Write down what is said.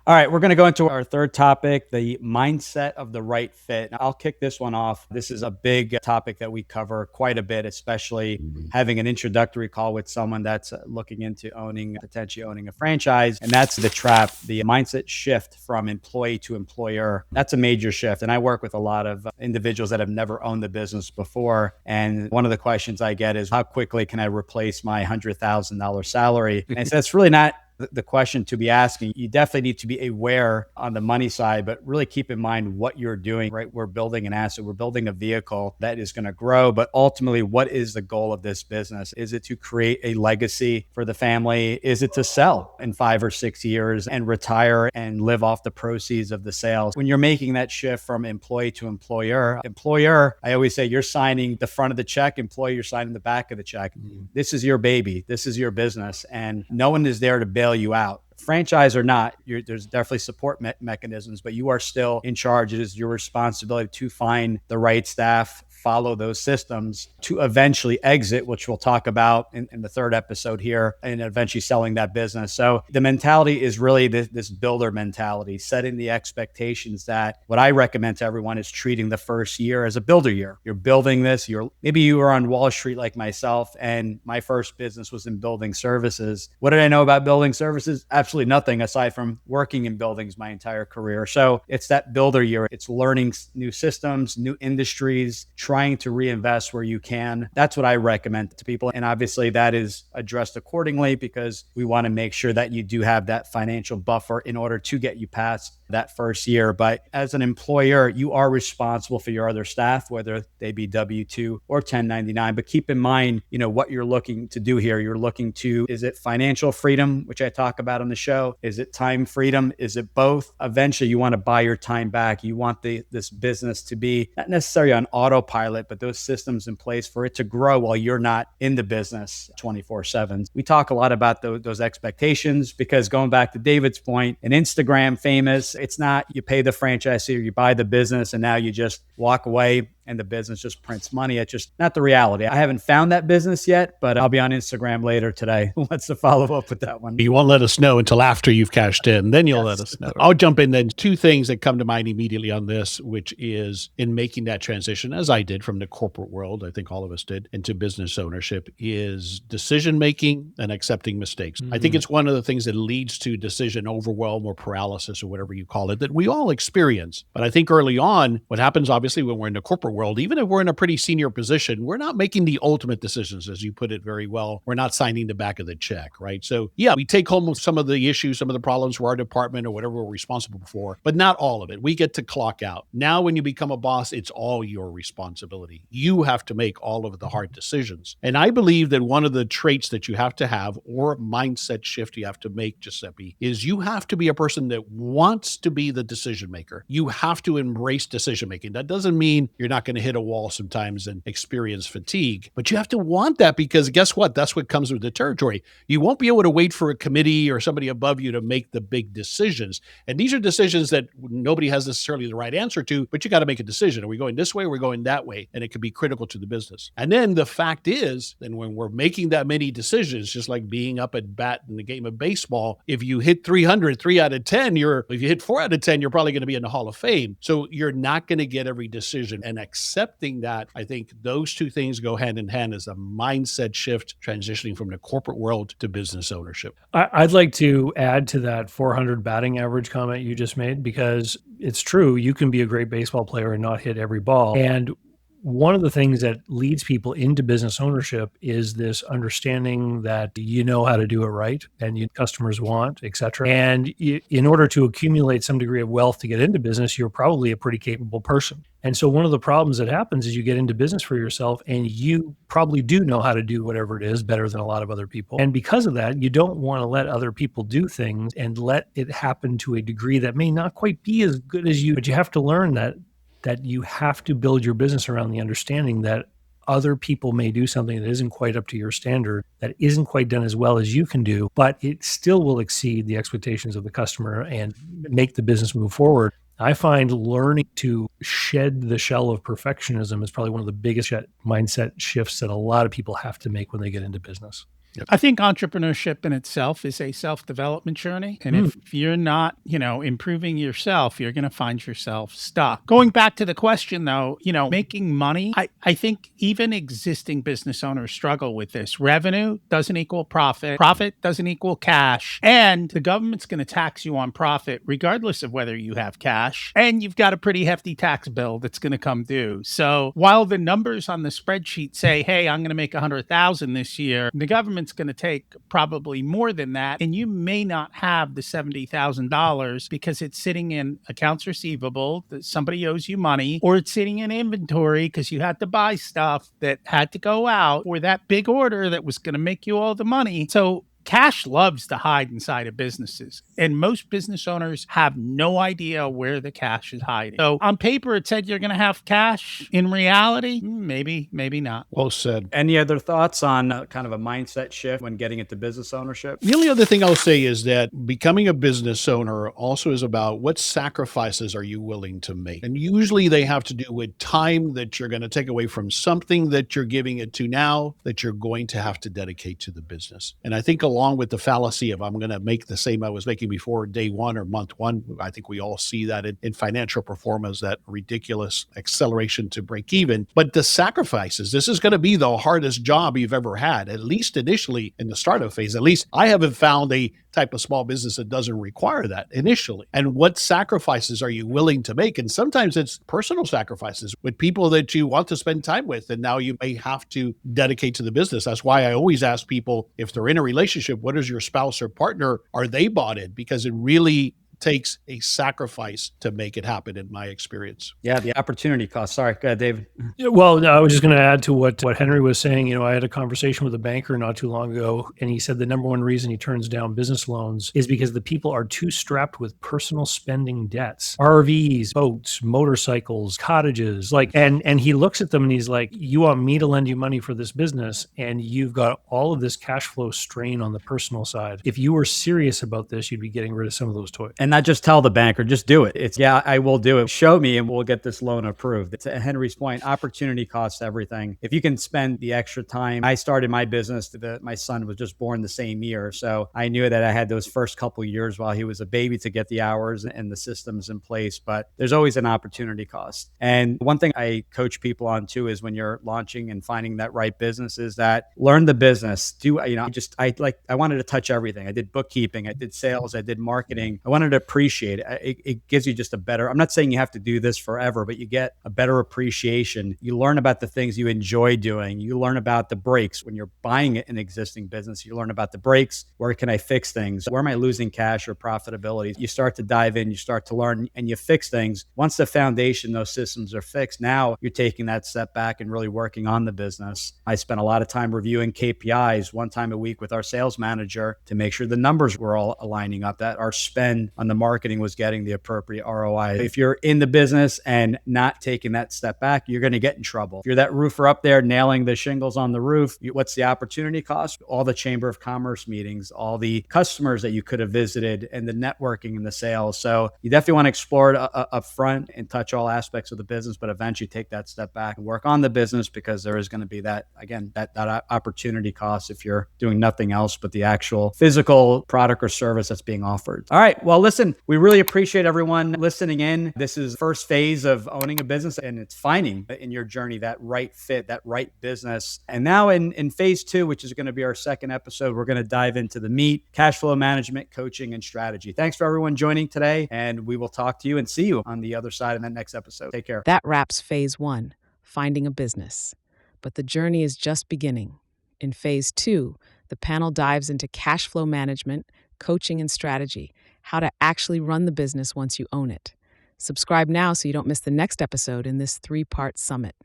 All right, we're going to go into our third topic, the mindset of the right fit. I'll kick this one off. This is a big topic that we cover quite a bit, especially having an introductory call with someone that's looking into potentially owning a franchise. And that's the trap, the mindset shift from employee to employer. That's a major shift. And I work with a lot of individuals that have never owned the business before. And one of the questions I get is, how quickly can I replace my $100,000 salary? And so that's really not the question to be asking. You definitely need to be aware on the money side, but really keep in mind what you're doing, right? We're building an asset. We're building a vehicle that is going to grow. But ultimately, what is the goal of this business? Is it to create a legacy for the family? Is it to sell in 5 or 6 years and retire and live off the proceeds of the sales? When you're making that shift from employee to employer, I always say you're signing the front of the check, employee, you're signing the back of the check. This is your baby. This is your business. And no one is there to bail you out. Franchise or not, there's definitely support mechanisms, but you are still in charge. It is your responsibility to find the right staff, follow those systems to eventually exit, which we'll talk about in the third episode here, and eventually selling that business. So the mentality is really this builder mentality, setting the expectations that what I recommend to everyone is treating the first year as a builder year. You're building this. Maybe you were on Wall Street like myself, and my first business was in building services. What did I know about building services? Absolutely nothing aside from working in buildings my entire career. So it's that builder year. It's learning new systems, new industries, trying to reinvest where you can. That's what I recommend to people. And obviously that is addressed accordingly because we want to make sure that you do have that financial buffer in order to get you past that first year. But as an employer, you are responsible for your other staff, whether they be W-2 or 1099. But keep in mind, what you're looking to do here. You're looking to, is it financial freedom, which I talk about on the show? Is it time freedom? Is it both? Eventually, you want to buy your time back. You want this business to be not necessarily on autopilot, but those systems in place for it to grow while you're not in the business 24/7. We talk a lot about those expectations because going back to David's point, an Instagram famous, it's not you pay the franchisee or you buy the business and now you just walk away and the business just prints money. It's just not the reality. I haven't found that business yet, but I'll be on Instagram later today. Who wants to follow up with that one? You won't let us know until after you've cashed in. Then you'll let us know. I'll jump in then. 2 things that come to mind immediately on this, which is in making that transition, as I did from the corporate world, I think all of us did, into business ownership, is decision-making and accepting mistakes. I think it's one of the things that leads to decision overwhelm or paralysis or whatever you call it that we all experience. But I think early on, what happens obviously when we're in the corporate world, even if we're in a pretty senior position, we're not making the ultimate decisions, as you put it very well. We're not signing the back of the check, right? So yeah, we take home some of the issues, some of the problems for our department or whatever we're responsible for, but not all of it. We get to clock out. Now, when you become a boss, it's all your responsibility. You have to make all of the hard decisions. And I believe that one of the traits that you have to have, or mindset shift you have to make, Giuseppe, is you have to be a person that wants to be the decision maker. You have to embrace decision making. That doesn't mean you're not going to hit a wall sometimes and experience fatigue, but you have to want that because guess what? That's what comes with the territory. You won't be able to wait for a committee or somebody above you to make the big decisions. And these are decisions that nobody has necessarily the right answer to, but you got to make a decision. Are we going this way? Or are we going that way? And it could be critical to the business. And then the fact is, then when we're making that many decisions, just like being up at bat in the game of baseball, if you hit 300, 3 out of 10, if you hit 4 out of 10, you're probably going to be in the Hall of Fame. So you're not going to get every decision. And accepting that, I think those 2 things go hand in hand as a mindset shift, transitioning from the corporate world to business ownership. I'd like to add to that 400 batting average comment you just made, because it's true. You can be a great baseball player and not hit every ball. And one of the things that leads people into business ownership is this understanding that you know how to do it right and your customers want, et cetera. And in order to accumulate some degree of wealth to get into business, you're probably a pretty capable person. And so one of the problems that happens is you get into business for yourself and you probably do know how to do whatever it is better than a lot of other people. And because of that, you don't want to let other people do things and let it happen to a degree that may not quite be as good as you, but you have to learn that you have to build your business around the understanding that other people may do something that isn't quite up to your standard, that isn't quite done as well as you can do, but it still will exceed the expectations of the customer and make the business move forward. I find learning to shed the shell of perfectionism is probably one of the biggest mindset shifts that a lot of people have to make when they get into business. I think entrepreneurship in itself is a self-development journey. And if you're not, improving yourself, you're going to find yourself stuck. Going back to the question though, making money, I think even existing business owners struggle with this. Revenue doesn't equal profit. Profit doesn't equal cash. And the government's going to tax you on profit regardless of whether you have cash. And you've got a pretty hefty tax bill that's going to come due. So while the numbers on the spreadsheet say, hey, I'm going to make 100,000 this year, the government's going to take probably more than that. And you may not have the $70,000 because it's sitting in accounts receivable that somebody owes you money, or it's sitting in inventory because you had to buy stuff that had to go out for that big order that was going to make you all the money. So cash loves to hide inside of businesses, and most business owners have no idea where the cash is hiding. So on paper, it said you're going to have cash. In reality, maybe not. Well said. Any other thoughts on kind of a mindset shift when getting into business ownership? The only other thing I'll say is that becoming a business owner also is about what sacrifices are you willing to make? And usually they have to do with time that you're going to take away from something that you're giving it to now that you're going to have to dedicate to the business. And I think along with the fallacy of I'm going to make the same I was making before day one or month one, I think we all see that in financial performance, that ridiculous acceleration to break even. But the sacrifices, this is going to be the hardest job you've ever had, at least initially in the startup phase. At least I haven't found a type of small business that doesn't require that initially. And what sacrifices are you willing to make? And sometimes it's personal sacrifices with people that you want to spend time with, and now you may have to dedicate to the business. That's why I always ask people, if they're in a relationship, what is your spouse or partner? Are they bought in? Because it really takes a sacrifice to make it happen, in my experience. Yeah, the opportunity cost. Sorry, go ahead, David. Well, no, I was just going to add to what Henry was saying. I had a conversation with a banker not too long ago, and he said the number one reason he turns down business loans is because the people are too strapped with personal spending debts, RVs, boats, motorcycles, cottages, and he looks at them and he's like, you want me to lend you money for this business, and you've got all of this cash flow strain on the personal side. If you were serious about this, you'd be getting rid of some of those toys. And not just tell the banker, just do it. It's, yeah, I will do it. Show me and we'll get this loan approved. To Henry's point, opportunity costs everything. If you can spend the extra time. I started my business, my son was just born the same year. So I knew that I had those first couple of years while he was a baby to get the hours and the systems in place. But there's always an opportunity cost. And one thing I coach people on too is when you're launching and finding that right business is that learn the business. I wanted to touch everything. I did bookkeeping, I did sales, I did marketing. I wanted to appreciate it. It gives you just a better, I'm not saying you have to do this forever, but you get a better appreciation. You learn about the things you enjoy doing. You learn about the breaks when you're buying an existing business. You learn about the breaks. Where can I fix things? Where am I losing cash or profitability? You start to dive in, you start to learn, and you fix things. Once the foundation, those systems are fixed, now you're taking that step back and really working on the business. I spent a lot of time reviewing KPIs one time a week with our sales manager to make sure the numbers were all aligning up, that our spend on the marketing was getting the appropriate ROI. If you're in the business and not taking that step back, you're going to get in trouble. If you're that roofer up there nailing the shingles on the roof, what's the opportunity cost? All the Chamber of Commerce meetings, all the customers that you could have visited, and the networking and the sales. So you definitely want to explore it up front and touch all aspects of the business, but eventually take that step back and work on the business, because there is going to be that opportunity cost if you're doing nothing else but the actual physical product or service that's being offered. All right. Well, listen, we really appreciate everyone listening in. This is the first phase of owning a business, and it's finding in your journey that right fit, that right business. And now in phase 2, which is going to be our second episode, we're going to dive into the meat, cash flow management, coaching, and strategy. Thanks for everyone joining today, and we will talk to you and see you on the other side in that next episode. Take care. That wraps phase 1, finding a business. But the journey is just beginning. In phase 2, the panel dives into cash flow management, coaching, and strategy, how to actually run the business once you own it. Subscribe now so you don't miss the next episode in this 3-part summit.